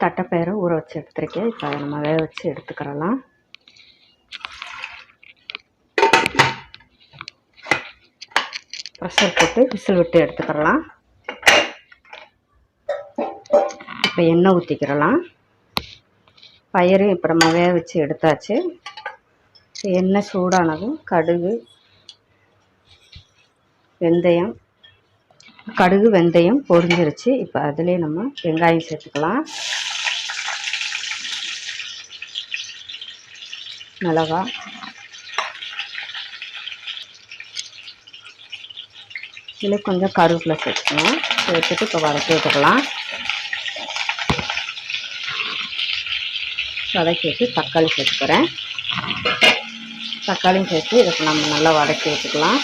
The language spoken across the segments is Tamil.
தட்டைப்பயிரை ஊற வச்சு எடுத்துருக்கேன். இப்போ அதை நம்ம வேக வச்சு எடுத்துக்கிறலாம். ப்ரெஷர் போட்டு விசில் விட்டு எடுத்துக்கிறலாம். இப்போ எண்ணெய் ஊற்றிக்கிறலாம். பயிரும் இப்போ நம்ம வேக வச்சு எடுத்தாச்சு. எண்ணெய் சூடானதும் கடுகு வெந்தயம் பொரிஞ்சிருச்சு. இப்போ அதிலே நம்ம வெங்காயம் சேர்த்துக்கலாம். மிளகாய், இதில் கொஞ்சம் கருவேப்பிலை சேர்த்துக்கணும். சேர்த்துட்டு இப்போ வதக்கி விட்டுக்கலாம். வதக்கி வச்சு தக்காளி சேர்த்துக்கிறேன். தக்காளியும் சேர்த்து இதுக்கு நம்ம நல்லா வதக்கி விட்டுக்கலாம்.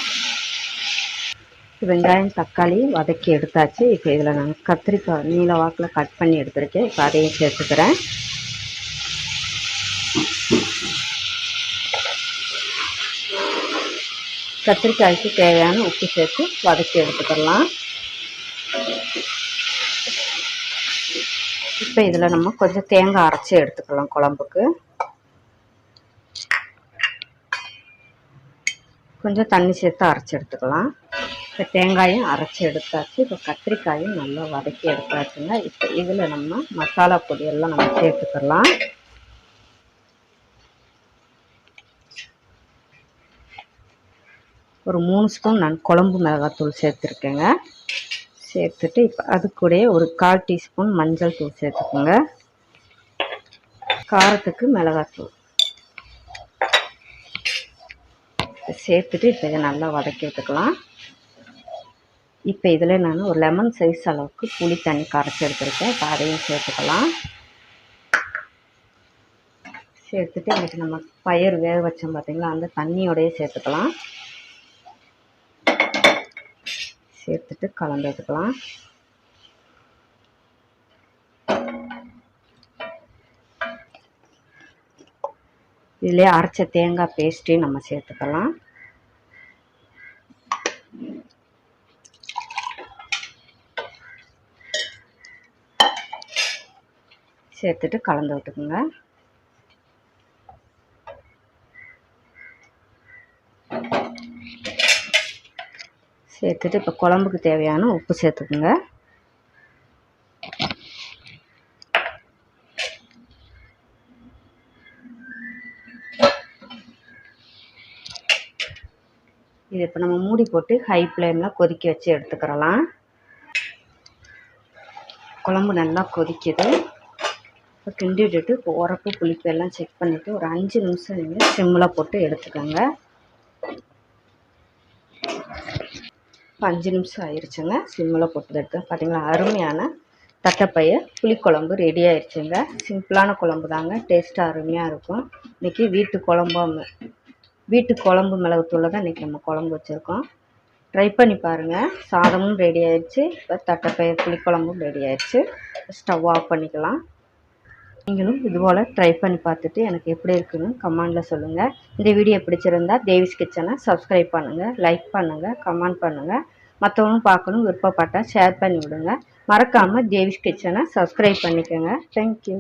வெங்காயம் தக்காளி வதக்கி எடுத்தாச்சு. இப்போ இதில் நான் கத்திரிக்காய் நீல வாக்கில் கட் பண்ணி எடுத்துருக்கேன். இப்போ அதையும் சேர்த்துக்கிறேன். கத்திரிக்காய்க்கு தேவையான உப்பு சேர்த்து வதக்கி எடுத்துக்கலாம். இப்போ இதில் நம்ம கொஞ்சம் தேங்காய் அரைச்சி எடுத்துக்கலாம். குழம்புக்கு கொஞ்சம் தண்ணி சேர்த்து அரைச்சி எடுத்துக்கலாம். இப்போ தேங்காயும் அரைச்சி எடுத்தாச்சு. இப்போ கத்திரிக்காயும் நல்லா வதக்கி எடுத்தாச்சுங்க. இப்போ இதில் நம்ம மசாலா பொடியெல்லாம் நம்ம சேர்த்துக்கலாம். ஒரு 3 ஸ்பூன் நான் குழம்பு மிளகாத்தூள் சேர்த்துருக்கேங்க. சேர்த்துட்டு இப்போ அது கூட ஒரு 1/4 டீஸ்பூன் மஞ்சள் தூள் சேர்த்துக்கோங்க. காரத்துக்கு மிளகாத்தூள் சேர்த்துட்டு இப்போ இதை நல்லா வதக்கி விட்டுக்கலாம். இப்போ இதில் நான் ஒரு லெமன் சைஸ் அளவுக்கு புளி தண்ணி கரைச்சி எடுத்துருக்கேன். இப்போ அதையும் சேர்த்துக்கலாம். சேர்த்துட்டு இன்றைக்கி நம்ம பயிர் வேக வச்சோம் பார்த்திங்களா, அந்த தண்ணியோடையே சேர்த்துக்கலாம். சேர்த்துட்டு கலந்து விட்டுக்கலாம். இதிலே அரைச்ச தேங்காய் பேஸ்ட்டையும் நம்ம சேர்த்துக்கலாம். சேர்த்துட்டு கலந்து விட்டுக்குங்க. சேர்த்துட்டு இப்போ குழம்புக்கு தேவையான உப்பு சேர்த்துக்குங்க. இது இப்போ நம்ம மூடி போட்டு ஹை ஃப்ளேமில் கொதிக்க வச்சு எடுத்துக்கிறலாம். குழம்பு நல்லா கொதிக்குது. இப்போ கிண்டி விட்டுட்டு இப்போ உரப்பு புளிப்பு எல்லாம் செக் பண்ணிவிட்டு ஒரு 5 நிமிஷம் நீங்கள் சிம்மில் போட்டு எடுத்துக்கோங்க. 5 நிமிஷம் ஆயிடுச்சுங்க. சிம்மில் போட்டு எடுத்து பார்த்திங்களா, அருமையான தட்டைப்பயிர் புளிக்குழம்பு ரெடி ஆயிடுச்சுங்க. சிம்பிளான குழம்பு தாங்க, டேஸ்ட்டாக அருமையாக இருக்கும். இன்றைக்கி வீட்டு குழம்பு மிளகுத்தூள் தான் இன்றைக்கி நம்ம குழம்பு வச்சுருக்கோம். ட்ரை பண்ணி பாருங்கள். சாதமும் ரெடி ஆயிடுச்சு. இப்போ தட்டைப்பயிர் புளிக்குழம்பும் ரெடி ஆயிடுச்சு. ஸ்டவ் ஆஃப் பண்ணிக்கலாம். நீங்களும் இதுபோல் ட்ரை பண்ணி பார்த்துட்டு எனக்கு எப்படி இருக்குன்னு கமெண்டில் சொல்லுங்கள். இந்த வீடியோ பிடிச்சிருந்தா தேவிஸ் கிச்சனை சப்ஸ்கிரைப் பண்ணுங்கள், லைக் பண்ணுங்கள், கமெண்ட் பண்ணுங்கள். மற்றவங்களும் பார்க்கணும் விருப்பப்பட்டால் ஷேர் பண்ணி விடுங்க. மறக்காமல் தேவிஸ் கிச்சனை சப்ஸ்கிரைப் பண்ணிக்கோங்க. தேங்க்யூ.